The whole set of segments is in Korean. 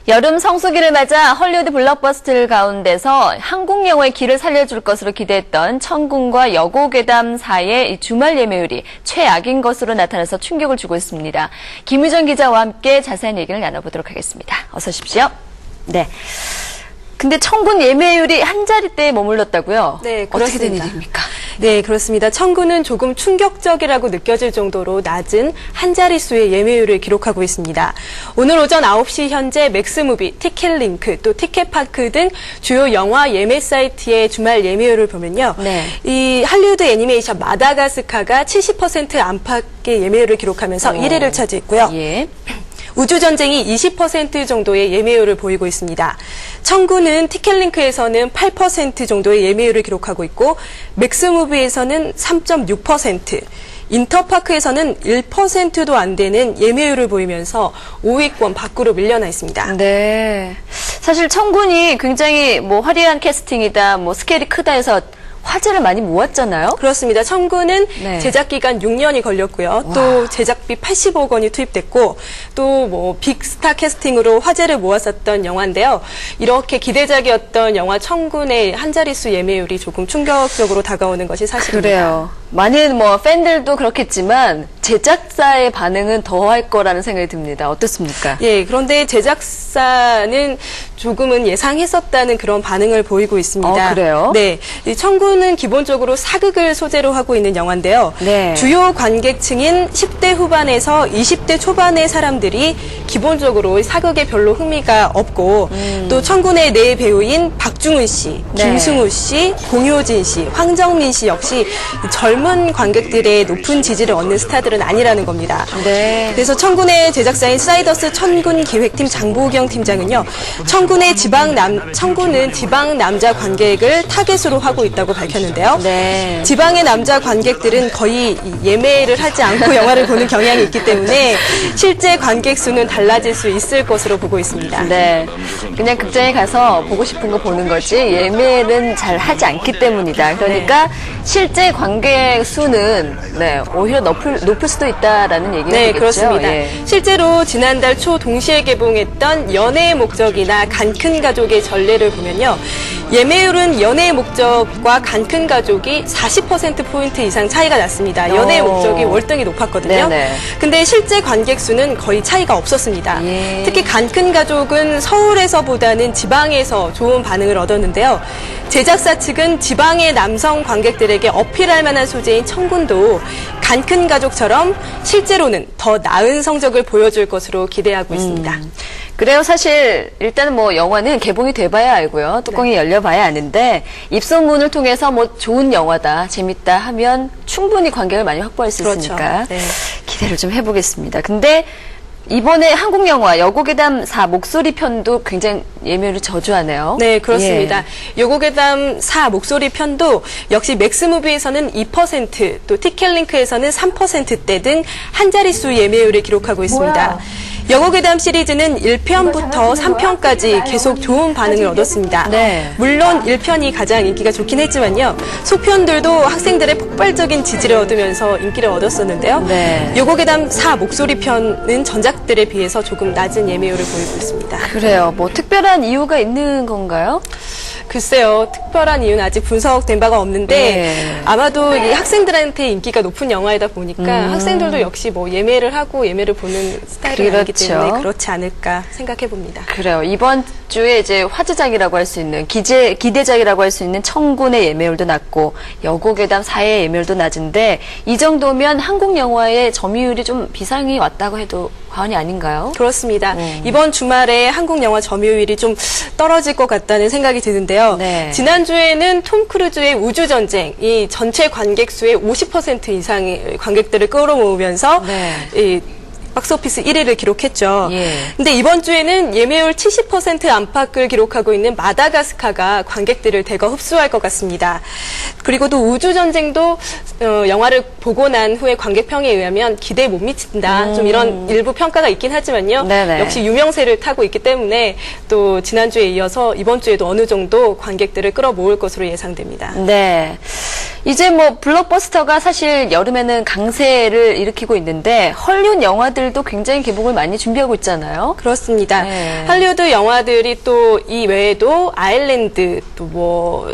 여름 성수기를 맞아 헐리우드 블록버스터 가운데서 한국 영화의 길을 살려줄 것으로 기대했던 천군과 여고괴담 4의 주말 예매율이 최악인 것으로 나타나서 충격을 주고 있습니다. 김유정 기자와 함께 자세한 얘기를 나눠보도록 하겠습니다. 어서 오십시오. 네. 근데 천군 예매율이 한 자릿대에 머물렀다고요? 네, 어떻게 된 그렇습니다. 일입니까? 네, 그렇습니다. 천군은 조금 충격적이라고 느껴질 정도로 낮은 한 자릿수의 예매율을 기록하고 있습니다. 오늘 오전 9시 현재 맥스무비, 티켓링크, 또 티켓파크 등 주요 영화 예매 사이트의 주말 예매율을 보면요. 네. 이 할리우드 애니메이션 마다가스카가 70% 안팎의 예매율을 기록하면서 1위를 차지했고요. 예. 우주전쟁이 20% 정도의 예매율을 보이고 있습니다. 천군은 티켓링크에서는 8% 정도의 예매율을 기록하고 있고 맥스무비에서는 3.6%, 인터파크에서는 1%도 안 되는 예매율을 보이면서 5위권 밖으로 밀려나 있습니다. 네. 사실 천군이 굉장히 화려한 캐스팅이다, 스케일이 크다 해서 화제를 많이 모았잖아요. 그렇습니다. 천군은 네. 제작 기간 6년이 걸렸고요. 와. 또 제작비 80억 원이 투입됐고 또 빅스타 캐스팅으로 화제를 모았었던 영화인데요. 이렇게 기대작이었던 영화 천군의 한 자릿수 예매율이 조금 충격적으로 다가오는 것이 사실입니다. 그래요. 많은 팬들도 그렇겠지만 제작사의 반응은 더 할 거라는 생각이 듭니다. 어떻습니까? 예, 그런데 제작사는 조금은 예상했었다는 그런 반응을 보이고 있습니다. 그래요? 네. 이 천군은 기본적으로 사극을 소재로 하고 있는 영화인데요. 네. 주요 관객층인 10대 후반에서 20대 초반의 사람들이 기본적으로 사극에 별로 흥미가 없고 또 천군의 네 배우인 박중훈 씨, 네. 김승우 씨, 공효진 씨, 황정민 씨 역시 젊은 관객들의 높은 지지를 얻는 스타들은 아니라는 겁니다. 네. 그래서 천군의 제작사인 사이더스 천군 기획팀 장보경 팀장은요, 천군은 지방 남자 관객을 타겟으로 하고 있다고 밝혔는데요. 네. 지방의 남자 관객들은 거의 예매를 하지 않고 영화를 보는 경향이 있기 때문에 실제 관객 수는 달라질 수 있을 것으로 보고 있습니다. 네. 그냥 극장에 가서 보고 싶은 거 보는 거지 예매는 잘 하지 않기 때문이다. 그러니까 실제 관객 수는 오히려 높을 수도 있다라는 얘기가 네, 되겠죠. 그렇습니다. 예. 실제로 지난달 초 동시에 개봉했던 연애의 목적이나 간큰 가족의 전례를 보면요. 예매율은 연애의 목적과 간큰 가족이 40%포인트 이상 차이가 났습니다. 연애의 목적이 월등히 높았거든요. 네네. 근데 실제 관객 수는 거의 차이가 없었습니다. 예. 특히 간큰 가족은 서울에서보다는 지방에서 좋은 반응을 얻었는데요. 제작사 측은 지방의 남성 관객들에게 어필할 만한 소재인 천군도 간큰 가족처럼 실제로는 더 나은 성적을 보여줄 것으로 기대하고 있습니다. 그래요. 사실 일단은 영화는 개봉이 돼봐야 알고요. 뚜껑이 열려봐야 아는데 입소문을 통해서 좋은 영화다, 재밌다 하면 충분히 관객을 많이 확보할 수 그렇죠. 있으니까 네. 기대를 좀 해보겠습니다. 근데 이번에 한국 영화 여고괴담 4 목소리 편도 굉장히 예매율을 저주하네요. 네, 그렇습니다. 예. 여고괴담 4 목소리 편도 역시 맥스무비에서는 2%, 또 티켓링크에서는 3%대 등 한 자릿수 예매율을 기록하고 있습니다. 뭐야? 여고괴담 시리즈는 1편부터 3편까지 계속 좋은 반응을 얻었습니다. 네. 물론 1편이 가장 인기가 좋긴 했지만요. 소편들도 학생들의 폭발적인 지지를 얻으면서 인기를 얻었었는데요. 네. 여고괴담 4 목소리 편은 전작들에 비해서 조금 낮은 예매율을 보이고 있습니다. 그래요. 특별한 이유가 있는 건가요? 글쎄요, 특별한 이유는 아직 분석된 바가 없는데 네. 아마도 이 학생들한테 인기가 높은 영화이다 보니까 학생들도 역시 예매를 하고 예매를 보는 스타일이 아니기 그렇죠. 때문에 그렇지 않을까 생각해 봅니다. 그래요. 이번 주에 이제 화제작이라고 할 수 있는 기대작이라고 할 수 있는 천군의 예매율도 낮고 여고괴담 4의 예매율도 낮은데 이 정도면 한국 영화의 점유율이 좀 비상이 왔다고 해도 과언이 아닌가요? 그렇습니다. 이번 주말에 한국 영화 점유율이 좀 떨어질 것 같다는 생각이 드는데요. 네. 지난주에는 톰 크루즈의 우주전쟁, 이 전체 관객 수의 50% 이상의 관객들을 끌어모으면서 네. 이 박스오피스 1위를 기록했죠. 예. 근데 이번 주에는 예매율 70% 안팎을 기록하고 있는 마다가스카가 관객들을 대거 흡수할 것 같습니다. 그리고 또 우주전쟁도 영화를 보고 난 후에 관객평에 의하면 기대에 못 미친다. 좀 이런 일부 평가가 있긴 하지만요. 네네. 역시 유명세를 타고 있기 때문에 또 지난주에 이어서 이번 주에도 어느 정도 관객들을 끌어모을 것으로 예상됩니다. 네. 이제 뭐 블록버스터가 사실 여름에는 강세를 일으키고 있는데 헐리우드 영화들도 굉장히 개봉을 많이 준비하고 있잖아요. 그렇습니다. 네. 할리우드 영화들이 또 이 외에도 아일랜드 또 뭐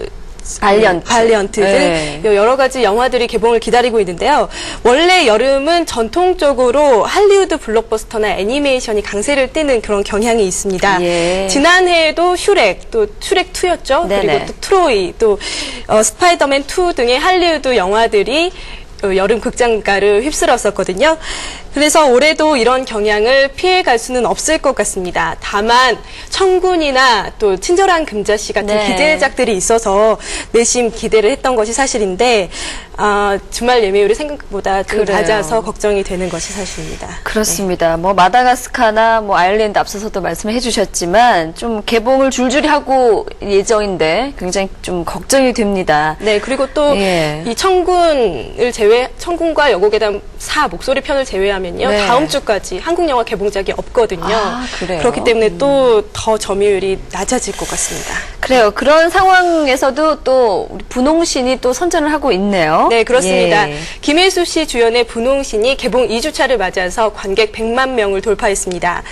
발리언트. 등 네. 여러 가지 영화들이 개봉을 기다리고 있는데요. 원래 여름은 전통적으로 할리우드 블록버스터나 애니메이션이 강세를 띠는 그런 경향이 있습니다. 예. 지난해에도 슈렉, 또 슈렉 2였죠. 네네. 그리고 또 트로이, 또 스파이더맨 2 등의 할리우드 영화들이 여름 극장가를 휩쓸었었거든요. 그래서 올해도 이런 경향을 피해갈 수는 없을 것 같습니다. 다만 청군이나 또 친절한 금자씨 같은 네. 기대작들이 있어서 내심 기대를 했던 것이 사실인데 주말 예매율이 생각보다 좀 그래요. 낮아서 걱정이 되는 것이 사실입니다. 그렇습니다. 뭐 마다가스카나 뭐 아일랜드 앞서서도 말씀을 해주셨지만 좀 개봉을 줄줄이 하고 예정인데 굉장히 좀 걱정이 됩니다. 네, 그리고 또 이 예. 청군과 여고괴담 4 목소리 편을 제외하면요. 네. 다음 주까지 한국 영화 개봉작이 없거든요. 아, 그래요? 그렇기 때문에 또 더 점유율이 낮아질 것 같습니다. 그래요. 그런 상황에서도 또 우리 분홍신이 또 선전을 하고 있네요. 네, 그렇습니다. 예. 김혜수 씨 주연의 분홍신이 개봉 2주차를 맞아서 관객 100만 명을 돌파했습니다.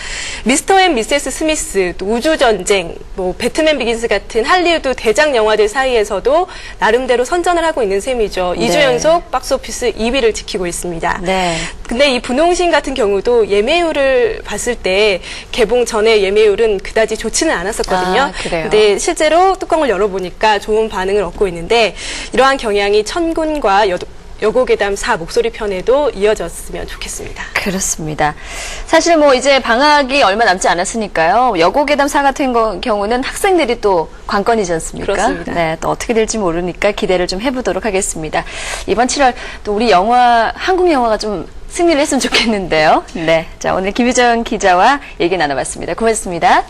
미스터 앤 미세스 스미스, 또 우주전쟁, 뭐 배트맨 비긴스 같은 할리우드 대작 영화들 사이에서도 나름대로 선전을 하고 있는 셈이죠. 네. 2주 연속 박스오피스 2위를 지키고 있습니다. 네. 근데 이 분홍신 같은 경우도 예매율을 봤을 때 개봉 전에 예매율은 그다지 좋지는 않았었거든요. 아, 그래요? 근데 실제로 뚜껑을 열어보니까 좋은 반응을 얻고 있는데 이러한 경향이 천군과 여고괴담 4 목소리 편에도 이어졌으면 좋겠습니다. 그렇습니다. 사실 뭐 이제 방학이 얼마 남지 않았으니까요. 여고괴담 4 같은 경우는 학생들이 또 관건이지 않습니까? 그렇습니다. 네, 또 어떻게 될지 모르니까 기대를 좀 해보도록 하겠습니다. 이번 7월 또 우리 한국 영화가 좀 승리를 했으면 좋겠는데요. 네, 자 오늘 김유정 기자와 얘기 나눠봤습니다. 고맙습니다.